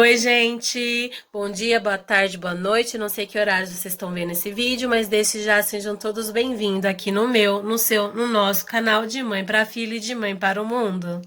Oi, gente! Bom dia, boa tarde, boa noite. Não sei que horários vocês estão vendo esse vídeo, mas desde já sejam todos bem-vindos aqui no meu, no seu, no nosso canal de mãe para filho e de mãe para o mundo.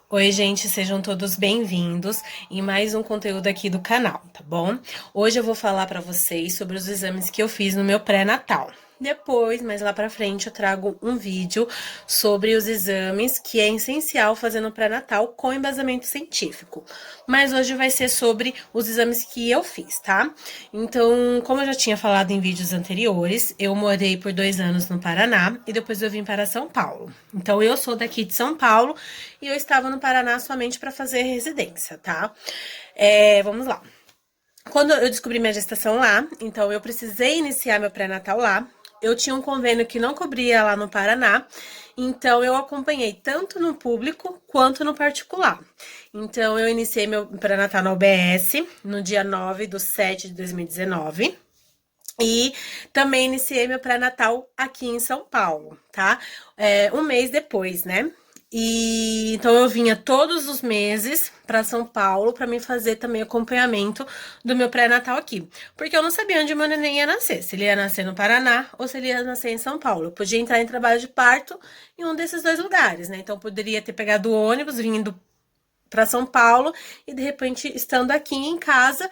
Oi, gente, sejam todos bem-vindos em mais um conteúdo aqui do canal, tá bom? Hoje eu vou falar para vocês sobre os exames que eu fiz no meu pré-natal. Depois, mais lá pra frente, eu trago um vídeo sobre os exames que é essencial fazer no pré-natal com embasamento científico. Mas hoje vai ser sobre os exames que eu fiz, tá? Então, como eu já tinha falado em vídeos anteriores, eu morei por 2 anos no Paraná e depois eu vim para São Paulo. Então, eu sou daqui de São Paulo e eu estava no Paraná somente para fazer residência, tá? Vamos lá. Quando eu descobri minha gestação lá, então eu precisei iniciar meu pré-natal lá. Eu tinha um convênio que não cobria lá no Paraná, então eu acompanhei tanto no público quanto no particular. Então eu iniciei meu pré-natal na UBS no dia 9/7/2019. E também iniciei meu pré-natal aqui em São Paulo, tá? Um mês depois, né? E então eu vinha todos os meses para São Paulo para me fazer também acompanhamento do meu pré-natal aqui, porque eu não sabia onde meu neném ia nascer, se ele ia nascer no Paraná ou se ele ia nascer em São Paulo. Eu podia entrar em trabalho de parto em um desses dois lugares, né? Então eu poderia ter pegado o ônibus vindo para São Paulo e de repente estando aqui em casa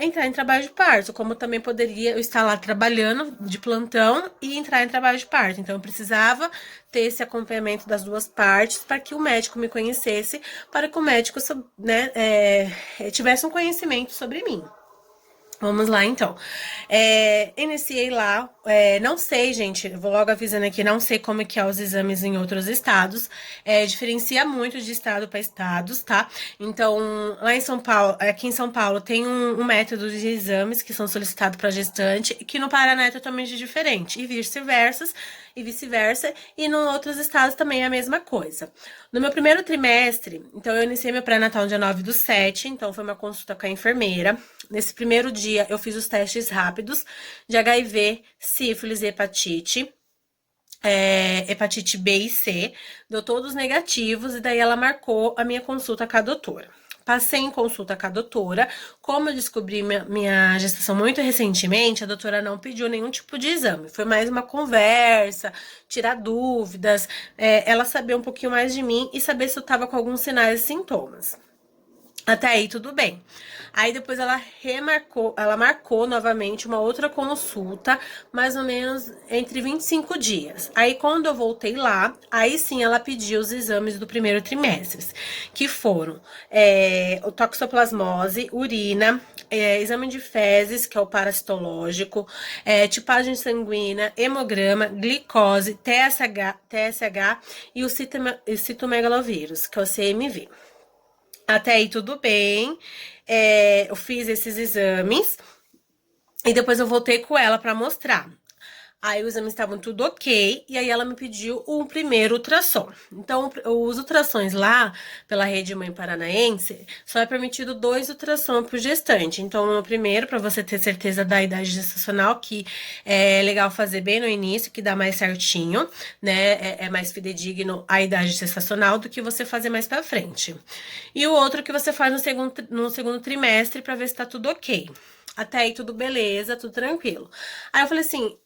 entrar em trabalho de parto, como também poderia eu estar lá trabalhando de plantão e entrar em trabalho de parto. Então eu precisava ter esse acompanhamento das duas partes para que o médico me conhecesse, para que o médico, né, tivesse um conhecimento sobre mim. Vamos lá, então. Iniciei lá. Não sei, gente, vou logo avisando aqui, não sei como que é os exames em outros estados. Diferencia muito de estado para estados, tá? Então, lá em São Paulo, aqui em São Paulo, tem um método de exames que são solicitados para gestante, que no Paraná é totalmente diferente, e vice-versa, e nos outros estados também é a mesma coisa. No meu primeiro trimestre, então eu iniciei meu pré-natal no dia 9/7, então foi uma consulta com a enfermeira. Nesse primeiro dia, eu fiz os testes rápidos de HIV, sífilis e hepatite. Hepatite B e C, deu todos negativos, e daí ela marcou a minha consulta com a doutora. Passei em consulta com a doutora. Como eu descobri minha gestação muito recentemente, a doutora não pediu nenhum tipo de exame. Foi mais uma conversa, tirar dúvidas, ela saber um pouquinho mais de mim e saber se eu tava com alguns sinais e sintomas. Até aí tudo bem. Aí depois ela marcou novamente uma outra consulta, mais ou menos entre 25 dias. Aí quando eu voltei lá, aí sim ela pediu os exames do primeiro trimestre, que foram o toxoplasmose, urina, exame de fezes, que é o parasitológico, tipagem sanguínea, hemograma, glicose, TSH e o citomegalovírus, que é o CMV. Até aí tudo bem. Eu fiz esses exames e depois eu voltei com ela para mostrar. Aí os exames estavam tudo ok, e aí ela me pediu um primeiro ultrassom. Então, os ultrassons lá, pela Rede Mãe Paranaense, só é permitido 2 ultrassons por gestante. Então, o primeiro, para você ter certeza da idade gestacional, que é legal fazer bem no início, que dá mais certinho, né? É mais fidedigno a idade gestacional do que você fazer mais pra frente. E o outro que você faz no segundo trimestre, para ver se tá tudo ok. Até aí tudo beleza, tudo tranquilo. Aí eu falei assim,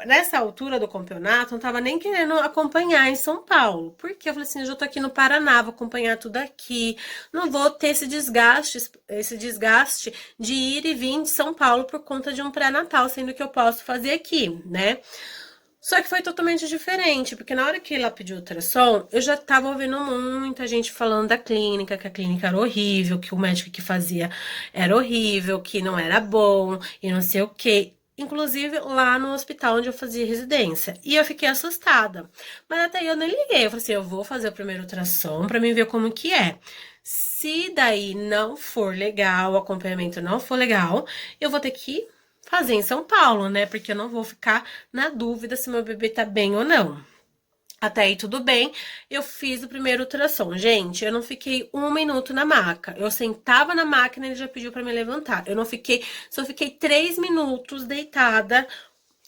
nessa altura do campeonato, não tava nem querendo acompanhar em São Paulo. Porque eu falei assim, eu já tô aqui no Paraná, vou acompanhar tudo aqui. Não vou ter esse desgaste de ir e vir de São Paulo por conta de um pré-natal, sendo que eu posso fazer aqui, né? Só que foi totalmente diferente, porque na hora que ela pediu ultrassom, eu já tava ouvindo muita gente falando da clínica, que a clínica era horrível, que o médico que fazia era horrível, que não era bom e não sei o quê. Inclusive lá no hospital onde eu fazia residência. E eu fiquei assustada. Mas até aí eu nem liguei. Eu falei assim, eu vou fazer o primeiro ultrassom pra mim ver como que é. Se daí não for legal, o acompanhamento não for legal, eu vou ter que fazer em São Paulo, né? Porque eu não vou ficar na dúvida se meu bebê tá bem ou não. Até aí tudo bem, eu fiz o primeiro ultrassom. Gente, eu não fiquei 1 minuto na maca. Eu sentava na máquina e ele já pediu pra me levantar. Eu não fiquei, só fiquei 3 minutos deitada,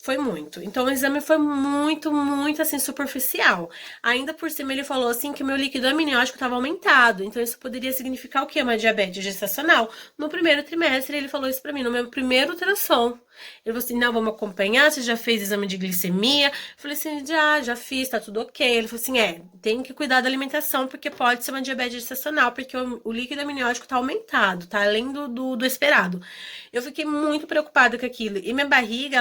Foi muito. Então, o exame foi muito, muito, assim, superficial. Ainda por cima, ele falou, assim, que o meu líquido amniótico estava aumentado. Então, isso poderia significar o quê? Uma diabetes gestacional. No primeiro trimestre, ele falou isso pra mim, no meu primeiro ultrassom. Ele falou assim, não, vamos acompanhar, você já fez exame de glicemia? Eu falei assim, já fiz, tá tudo ok. Ele falou assim, tem que cuidar da alimentação, porque pode ser uma diabetes gestacional, porque o líquido amniótico tá aumentado, tá além do esperado. Eu fiquei muito preocupada com aquilo. E minha barriga,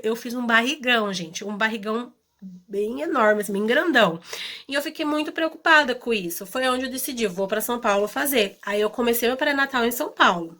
eu fiz um barrigão, gente, um barrigão bem enorme, assim, bem grandão. E eu fiquei muito preocupada com isso. Foi onde eu decidi, vou para São Paulo fazer. Aí eu comecei meu pré-natal em São Paulo.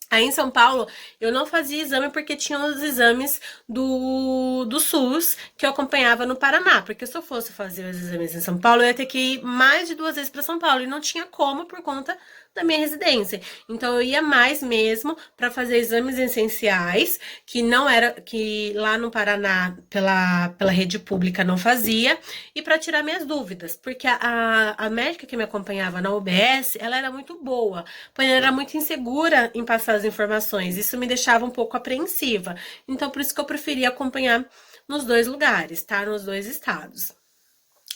Aí em São Paulo, eu não fazia exame porque tinha os exames do SUS que eu acompanhava no Paraná. Porque se eu fosse fazer os exames em São Paulo, eu ia ter que ir mais de 2 vezes para São Paulo. E não tinha como por conta da minha residência. Então eu ia mais mesmo para fazer exames essenciais, que não era, que lá no Paraná, pela rede pública, não fazia, e para tirar minhas dúvidas. Porque a médica que me acompanhava na UBS, ela era muito boa, porém ela era muito insegura em passar as informações. Isso me deixava um pouco apreensiva. Então, por isso que eu preferia acompanhar nos dois lugares, tá? Nos dois estados.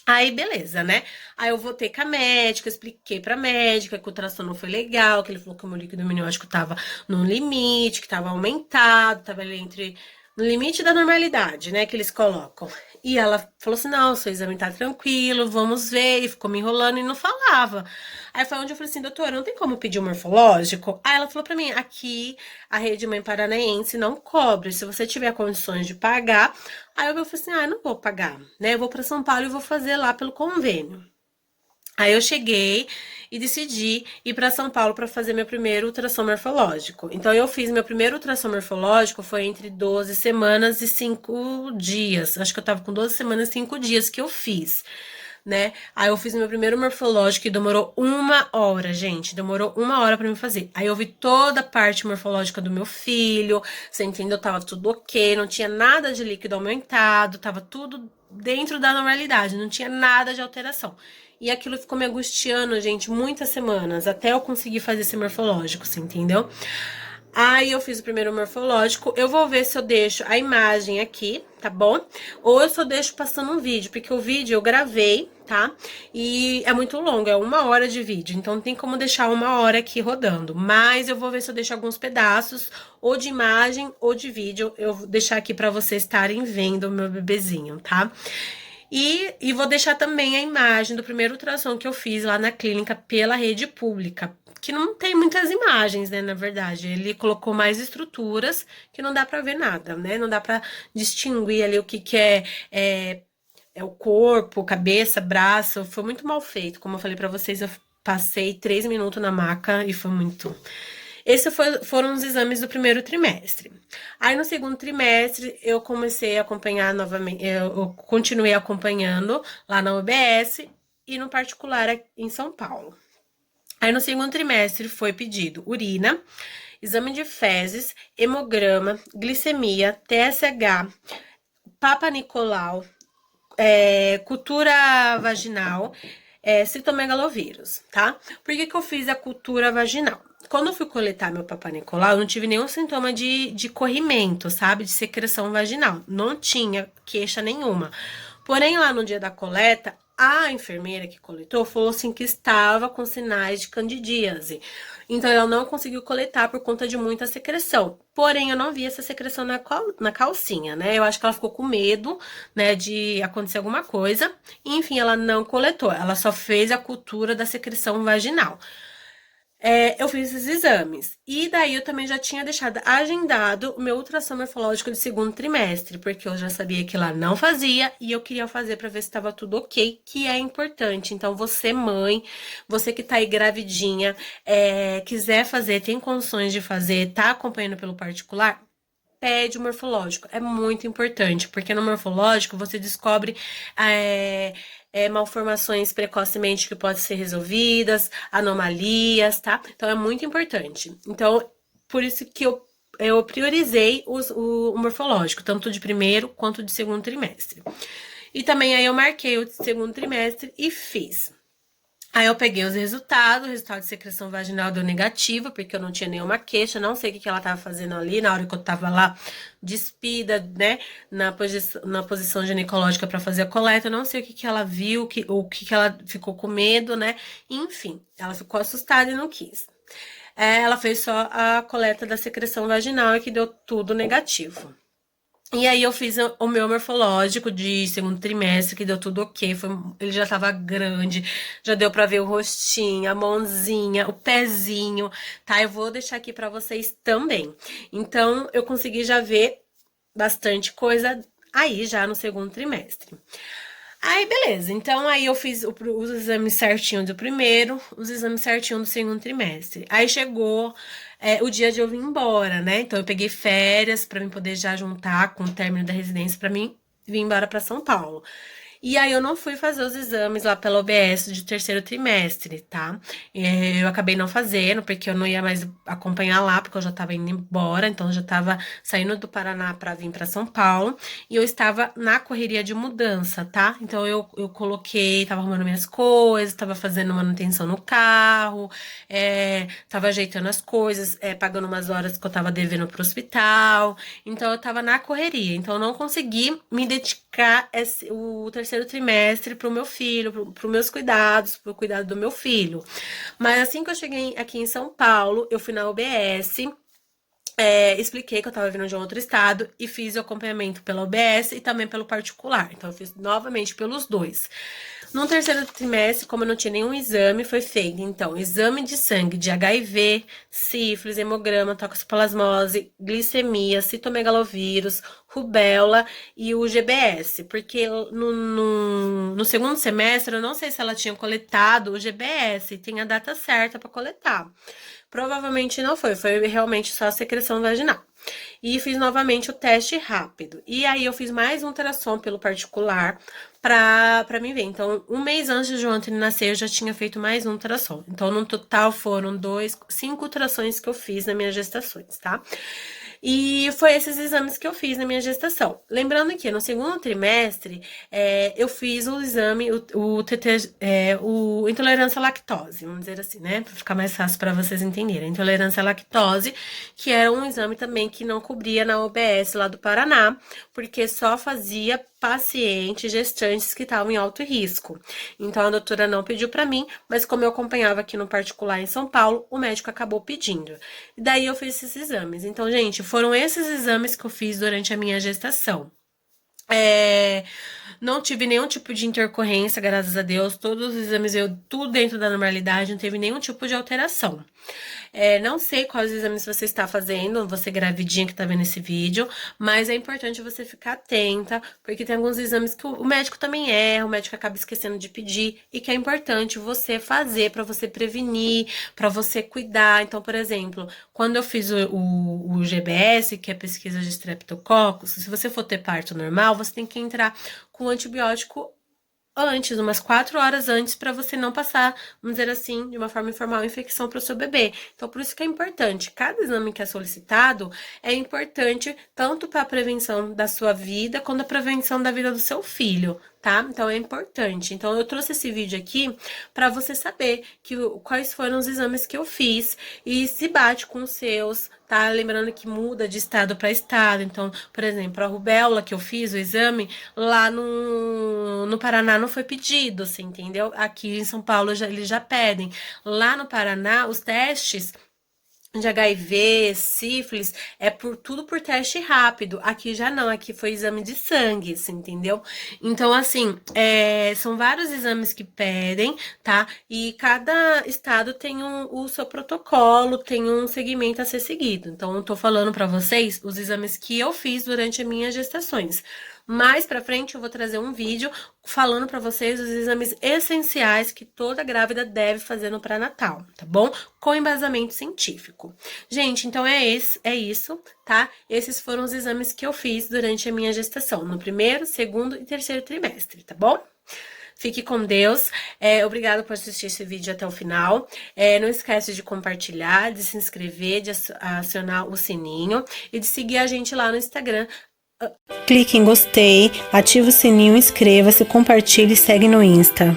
Aí, beleza, né? Aí eu voltei com a médica, expliquei pra médica que o ultrassom não foi legal, que ele falou que o meu líquido amniótico tava no limite, que tava aumentado, tava ali no limite da normalidade, né, que eles colocam. E ela falou assim, não, seu exame tá tranquilo, vamos ver, e ficou me enrolando e não falava. Aí foi onde eu falei assim, doutora, não tem como pedir um morfológico? Aí ela falou pra mim, aqui a Rede Mãe Paranaense não cobre, se você tiver condições de pagar. Aí eu falei assim, não vou pagar, né, eu vou pra São Paulo e vou fazer lá pelo convênio. Aí eu cheguei e decidi ir para São Paulo para fazer meu primeiro ultrassom morfológico. Então eu fiz meu primeiro ultrassom morfológico foi entre 12 semanas e 5 dias. Acho que eu tava com 12 semanas e 5 dias que eu fiz, né? Aí eu fiz meu primeiro morfológico e demorou 1 hora, gente. Demorou 1 hora para me fazer. Aí eu vi toda a parte morfológica do meu filho, você entendeu? Tava tudo ok, não tinha nada de líquido aumentado, tava tudo dentro da normalidade, não tinha nada de alteração. E aquilo ficou me angustiando, gente, muitas semanas, até eu conseguir fazer esse morfológico, você entendeu? Aí eu fiz o primeiro morfológico, eu vou ver se eu deixo a imagem aqui, tá bom? Ou eu só deixo passando um vídeo, porque o vídeo eu gravei, tá? E é muito longo, é 1 hora de vídeo, então não tem como deixar 1 hora aqui rodando. Mas eu vou ver se eu deixo alguns pedaços, ou de imagem ou de vídeo, eu vou deixar aqui pra vocês estarem vendo o meu bebezinho, tá? E vou deixar também a imagem do primeiro ultrassom que eu fiz lá na clínica pela rede pública, que não tem muitas imagens, né, na verdade. Ele colocou mais estruturas que não dá pra ver nada, né? Não dá pra distinguir ali o que é o corpo, cabeça, braço. Foi muito mal feito. Como eu falei pra vocês, eu passei 3 minutos na maca e foi muito. Esses foram os exames do primeiro trimestre. Aí no segundo trimestre eu comecei a acompanhar novamente, eu continuei acompanhando lá na UBS e no particular em São Paulo. Aí no segundo trimestre foi pedido urina, exame de fezes, hemograma, glicemia, TSH, Papa Nicolau, cultura vaginal, citomegalovírus, tá? Por que eu fiz a cultura vaginal? Quando eu fui coletar meu Papa Nicolau, eu não tive nenhum sintoma de corrimento, sabe? De secreção vaginal. Não tinha queixa nenhuma. Porém, lá no dia da coleta, a enfermeira que coletou falou assim que estava com sinais de candidíase. Então, ela não conseguiu coletar por conta de muita secreção. Porém, eu não vi essa secreção na calcinha, né? Eu acho que ela ficou com medo, né, de acontecer alguma coisa. Enfim, ela não coletou. Ela só fez a cultura da secreção vaginal. Eu fiz esses exames. E daí eu também já tinha deixado agendado o meu ultrassom morfológico de segundo trimestre, porque eu já sabia que lá não fazia e eu queria fazer para ver se estava tudo ok, que é importante. Então, você, mãe, você que tá aí gravidinha, quiser fazer, tem condições de fazer, tá acompanhando pelo particular, pede o morfológico. É muito importante, porque no morfológico você descobre malformações precocemente que podem ser resolvidas, anomalias, tá? Então é muito importante. Então, por isso que eu priorizei o morfológico, tanto de primeiro quanto de segundo trimestre. E também aí eu marquei o segundo trimestre e fiz. Aí eu peguei os resultados, o resultado de secreção vaginal deu negativo, porque eu não tinha nenhuma queixa, não sei o que ela tava fazendo ali, na hora que eu tava lá despida, né, na posição ginecológica para fazer a coleta, eu não sei o que ela viu, o que ela ficou com medo, né, enfim, ela ficou assustada e não quis. Ela fez só a coleta da secreção vaginal e que deu tudo negativo. E aí eu fiz o meu morfológico de segundo trimestre, que deu tudo ok. Ele já tava grande, já deu pra ver o rostinho, a mãozinha, o pezinho, tá? Eu vou deixar aqui pra vocês também. Então, eu consegui já ver bastante coisa aí já no segundo trimestre. Aí, beleza. Então, aí eu fiz os exames certinho do primeiro, os exames certinho do segundo trimestre. Aí chegou o dia de eu vir embora, né? Então, eu peguei férias pra mim poder já juntar com o término da residência pra mim vir embora pra São Paulo. E aí eu não fui fazer os exames lá pela OBS de terceiro trimestre, tá? Eu acabei não fazendo, porque eu não ia mais acompanhar lá, porque eu já tava indo embora, então eu já tava saindo do Paraná pra vir pra São Paulo, e eu estava na correria de mudança, tá? Então eu coloquei, tava arrumando minhas coisas, tava fazendo manutenção no carro, tava ajeitando as coisas, pagando umas horas que eu tava devendo pro hospital, então eu tava na correria, então eu não consegui me dedicar o terceiro trimestre pro meu filho, pro meus cuidados, pro cuidado do meu filho. Mas assim que eu cheguei aqui em São Paulo, eu fui na OBS, expliquei que eu tava vindo de um outro estado e fiz o acompanhamento pela OBS e também pelo particular. Então, eu fiz novamente pelos dois. No terceiro trimestre, como eu não tinha nenhum exame, foi feito, então, exame de sangue de HIV, sífilis, hemograma, toxoplasmose, glicemia, citomegalovírus, rubéola e o GBS, porque no segundo semestre, eu não sei se ela tinha coletado o GBS, tem a data certa para coletar. Provavelmente não foi realmente só a secreção vaginal. E fiz novamente o teste rápido. E aí eu fiz mais um ultrassom pelo particular pra me ver. Então, um mês antes de o Anthony nascer, eu já tinha feito mais um ultrassom. Então, no total foram 5 ultrassons que eu fiz nas minhas gestações, tá? E foi esses exames que eu fiz na minha gestação. Lembrando que no segundo trimestre, eu fiz o exame, o TT, o intolerância à lactose, vamos dizer assim, né? Pra ficar mais fácil para vocês entenderem. Intolerância à lactose, que era um exame também que não cobria na OBS lá do Paraná, porque só fazia pacientes gestantes que estavam em alto risco. Então a doutora não pediu para mim, mas como eu acompanhava aqui no particular em São Paulo, o médico acabou pedindo. E daí eu fiz esses exames. Então, gente, foram esses exames que eu fiz durante a minha gestação. Não tive nenhum tipo de intercorrência, graças a Deus. Todos os exames tudo dentro da normalidade, não teve nenhum tipo de alteração. Não sei quais exames você está fazendo, você gravidinha que tá vendo esse vídeo, mas é importante você ficar atenta, porque tem alguns exames que o médico também erra, o médico acaba esquecendo de pedir, e que é importante você fazer para você prevenir, para você cuidar. Então, por exemplo, quando eu fiz o GBS, que é pesquisa de streptococcus, se você for ter parto normal, você tem que entrar com antibiótico antes, umas 4 horas antes, para você não passar, vamos dizer assim, de uma forma informal, infecção para o seu bebê. Então, por isso que é importante, cada exame que é solicitado é importante tanto para a prevenção da sua vida, quanto a prevenção da vida do seu filho, tá? Então, é importante. Então, eu trouxe esse vídeo aqui para você saber quais foram os exames que eu fiz e se bate com os seus, tá? Lembrando que muda de estado para estado. Então, por exemplo, a rubéola que eu fiz, o exame, lá no Paraná não foi pedido, assim, entendeu? Aqui em São Paulo eles já pedem. Lá no Paraná, os testes de HIV, sífilis, tudo por teste rápido. Aqui já não, aqui foi exame de sangue, assim, entendeu? Então, assim, são vários exames que pedem, tá? E cada estado tem o seu protocolo, tem um segmento a ser seguido. Então, eu tô falando pra vocês os exames que eu fiz durante as minhas gestações. Mais pra frente eu vou trazer um vídeo falando pra vocês os exames essenciais que toda grávida deve fazer no pré-natal, tá bom? Com embasamento científico. Gente, então é isso, tá? Esses foram os exames que eu fiz durante a minha gestação, no primeiro, segundo e terceiro trimestre, tá bom? Fique com Deus. Obrigada por assistir esse vídeo até o final. Não esquece de compartilhar, de se inscrever, de acionar o sininho e de seguir a gente lá no Instagram. Clique em gostei, ative o sininho, inscreva-se, compartilhe e segue no Insta.